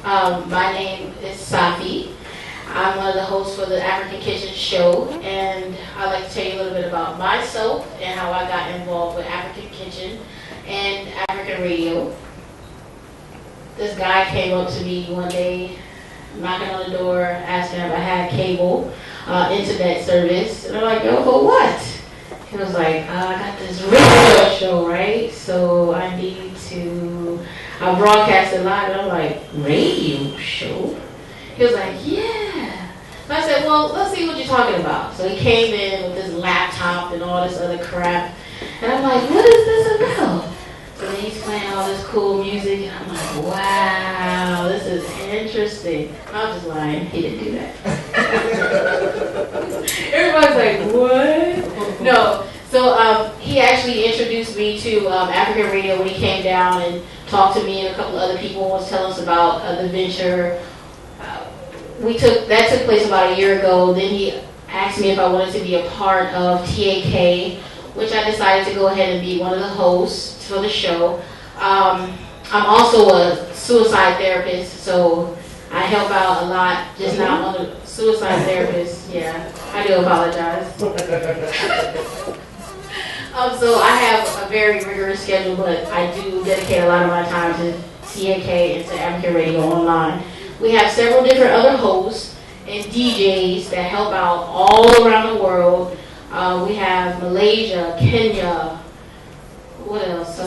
My name is Safi. I'm one of the hosts for the African Kitchen show, and I'd like to tell you a little bit about myself and how I got involved with African Kitchen and African radio. This guy came up to me one day, knocking on the door, asking if I had cable, internet service, and I'm like, yo, for what? He was like, I got this radio show, right? So I broadcasted live, and I'm like, radio show? He was like, yeah. So I said, well, let's see what you're talking about. So he came in with this laptop and all this other crap, and I'm like, what is this about? So then he's playing all this cool music, and I'm like, wow, this is interesting. I'm just lying, he didn't do that. Everybody's like, what? No. So he actually introduced me to African radio when he came down and talked to me and a couple of other people, was telling us about the venture. That took place about a year ago. Then he asked me if I wanted to be a part of TAK, which I decided to go ahead and be one of the hosts for the show. I'm also a suicide therapist, so I help out a lot, just not on the suicide therapist. Yeah, I do apologize. So I have a very rigorous schedule, but I do dedicate a lot of my time to TAK and to African Radio Online. We have several different other hosts and DJs that help out all around the world. We have Malaysia, Kenya, what else?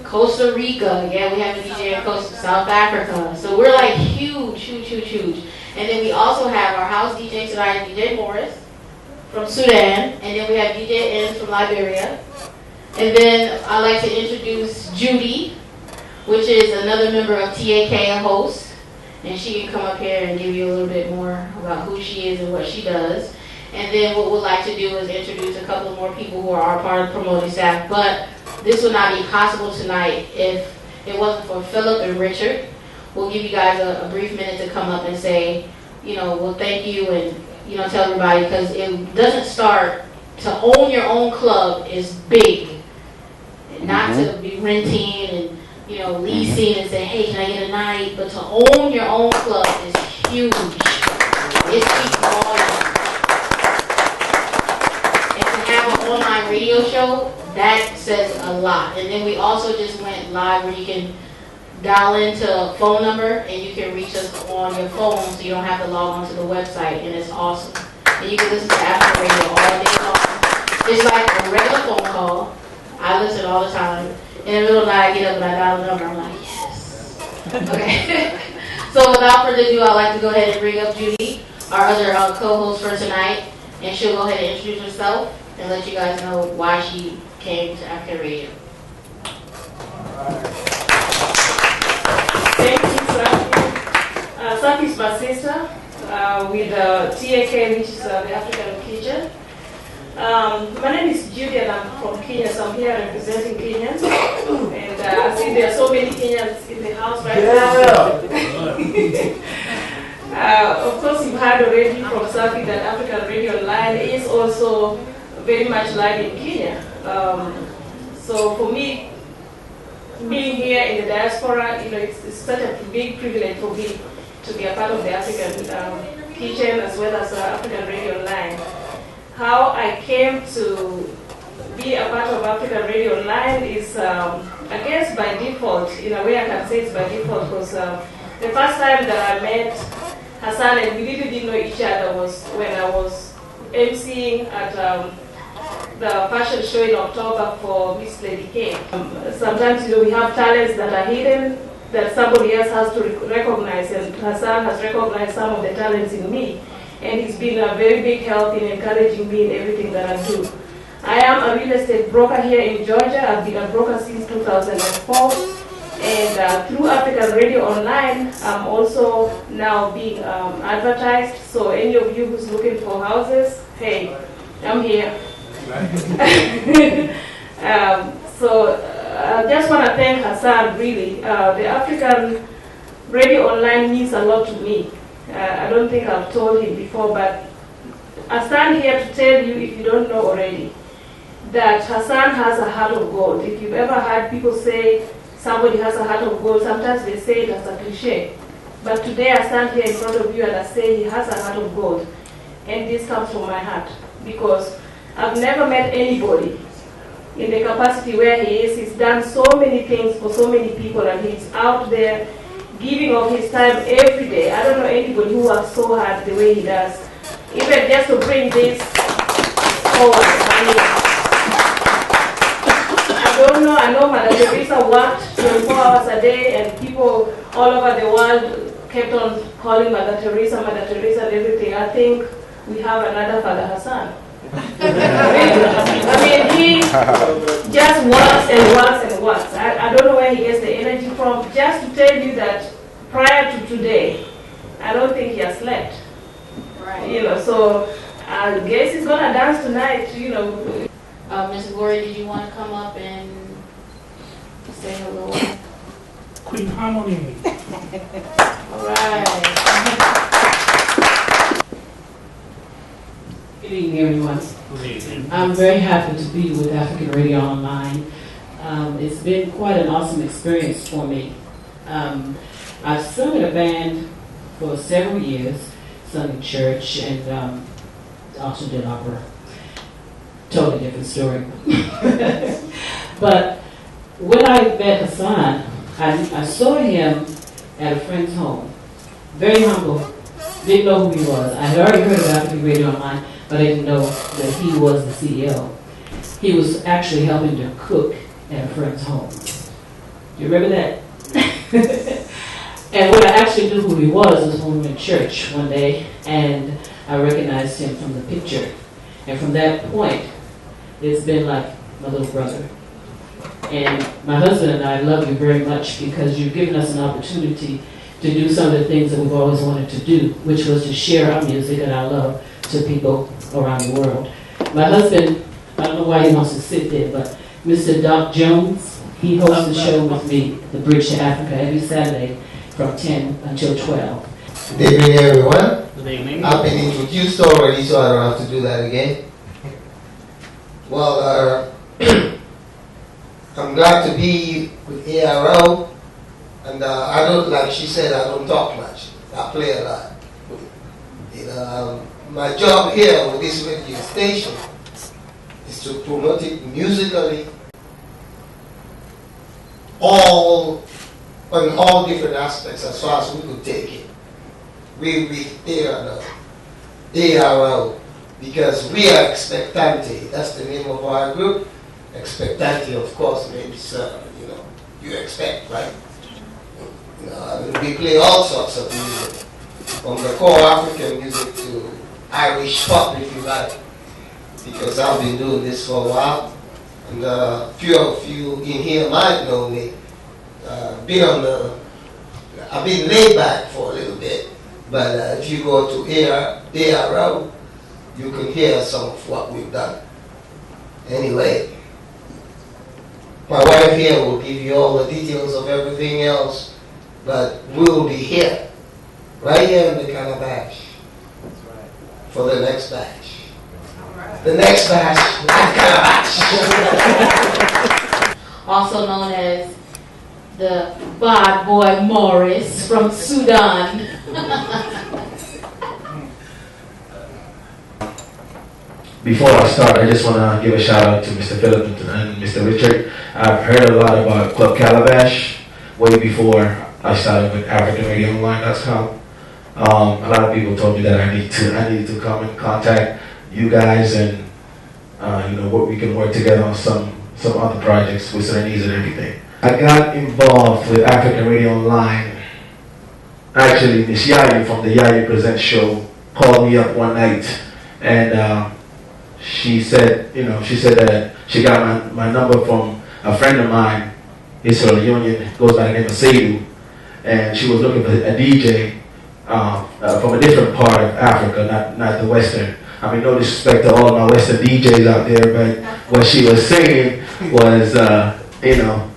Costa Rica. Yeah, we have a DJ in South Africa. So we're like huge, huge, huge, huge. And then we also have our house DJ tonight, DJ Morris from Sudan. And then we have DJ N from Liberia. And then I'd like to introduce Judy, which is another member of TAK, a host. And she can come up here and give you a little bit more about who she is and what she does. And then what we'd like to do is introduce a couple more people who are our part of the promoting staff. But this would not be possible tonight if it wasn't for Philip and Richard. We'll give you guys a brief minute to come up and say, well, thank you, and, tell everybody, because it doesn't start, to own your own club is big. Not to be renting and, leasing and say, hey, can I get a night? But to own your own club is huge. It speaks volumes. And to have an online radio show, that says a lot. And then we also just went live where you can dial into a phone number and you can reach us on your phone, so you don't have to log on to the website, and it's awesome. And you can listen to African radio all day long. It's like a regular phone call. I listen all the time. In the middle of the night, I get up and I dial the number. I'm like, yes. Okay. So without further ado, I'd like to go ahead and bring up Judy, our other co-host for tonight, and she'll go ahead and introduce herself and let you guys know why she came to African Radio. Thank you, Safi. Safi is my sister with TAK, which is the African Kitchen. My name is Judy and I'm from Kenya, so I'm here representing Kenyans. And I see there are so many Kenyans in the house right now. Of course, you've heard already from Safi that African Radio Online is also very much live in Kenya. So for me, being here in the diaspora, it's such a big privilege for me to be a part of the African Kitchen as well as African Radio Online. How I came to be a part of African Radio Online is, I guess, by default. In a way, I can say it's by default, because the first time that I met Hassan and we really didn't know each other was when I was emceeing at the fashion show in October for Miss Lady K. Sometimes, we have talents that are hidden that somebody else has to recognize, and Hassan has recognized some of the talents in me. And he's been a very big help in encouraging me in everything that I do. I am a real estate broker here in Georgia. I've been a broker since 2004. And through African Radio Online, I'm also now being advertised. So any of you who's looking for houses, hey, I'm here. I just want to thank Hassan, really. The African Radio Online means a lot to me. I don't think I've told him before, but I stand here to tell you, if you don't know already, that Hassan has a heart of gold. If you've ever heard people say somebody has a heart of gold, sometimes they say it as a cliche. But today I stand here in front of you and I say he has a heart of gold. And this comes from my heart because I've never met anybody in the capacity where he is. He's done so many things for so many people and he's out there giving of his time every day. I don't know anybody who works so hard the way he does. Even just to bring this forward. I don't know, I know Mother Teresa worked 24 hours a day and people all over the world kept on calling Mother Teresa and everything. I think we have another Father Hassan. I mean, he just works and works and works. I don't know where he gets the energy from. Just to tell you that prior to today, I don't think he has slept. Right. You know, so I guess he's gonna dance tonight. You know. Ms. Glory, did you want to come up and say hello? Queen Harmony. All right. Good evening, everyone. Good evening. I'm very happy to be with African Radio Online. It's been quite an awesome experience for me. I've sung in a band for several years, sung in church, and also did opera. Totally different story. But when I met Hassan, I saw him at a friend's home. Very humble. Didn't know who he was. I had already heard of African Radio Online, but I didn't know that he was the CEO. He was actually helping to cook at a friend's home. Do you remember that? And when I actually knew who he was when we were in church one day, and I recognized him from the picture. And from that point, it's been like my little brother. And my husband and I love you very much because you've given us an opportunity to do some of the things that we've always wanted to do, which was to share our music and our love to people around the world. My husband, I don't know why he wants to sit there, but Mr. Doc Jones, he hosts the show with me, The Bridge to Africa, every Saturday from 10 until 12. Good evening, everyone. Good evening. I've been introduced already, so I don't have to do that again. Well, I'm glad to be with A.R.O. And I don't, like she said, I don't talk much. I play a lot. You know, my job here with this radio station is to promote it musically, on all different aspects as far as we could take it. We A.R.O. because we are Expectante. That's the name of our group. Expectante, of course, means you know, you expect, right? You know, I mean, we play all sorts of music, from the core African music to Irish pop, if you like, because I've been doing this for a while, and a few of you in here might know me. I've been laid back for a little bit, but if you go to A.R.O, you can hear some of what we've done. Anyway, my wife here will give you all the details of everything else, but we will be here, right here in the Calabash, for the next batch. The next batch, Calabash. Also known as the Bad Boy Morris from Sudan. Before I start, I just want to give a shout out to Mr. Philip and Mr. Richard. I've heard a lot about Club Calabash way before I started with AfricanRadioOnline.com. A lot of people told me that I needed to come and contact you guys and you know, what we can work together on some other projects with Sudanese and everything. I got involved with African Radio Online. Actually, Miss Yayu from the Yayu Presents show called me up one night, and she said that she got my number from a friend of mine, Israel Union, goes by the name of Seidu, and she was looking for a DJ from a different part of Africa, not the Western. I mean, no disrespect to all my Western DJs out there, but what she was saying was, you know,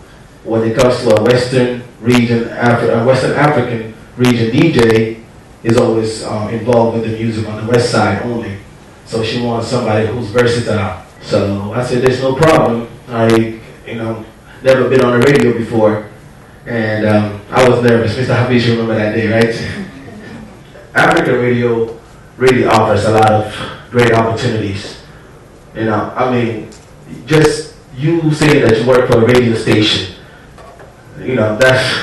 when it comes to a Western region, a Western African region DJ is always involved with the music on the West side only. So she wants somebody who's versatile. So I said, there's no problem. I, you know, never been on the radio before. And I was nervous. Mr. Hafiz, you remember that day, right? African radio really offers a lot of great opportunities. You know, I mean, just you saying that you work for a radio station, you know, that's,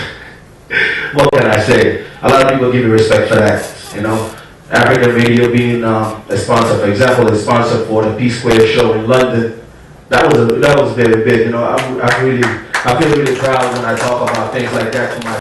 what can I say? A lot of people give you respect for that, you know. African radio being a sponsor, for example, a sponsor for the P Square show in London, that was very big, you know. I feel really proud when I talk about things like that to my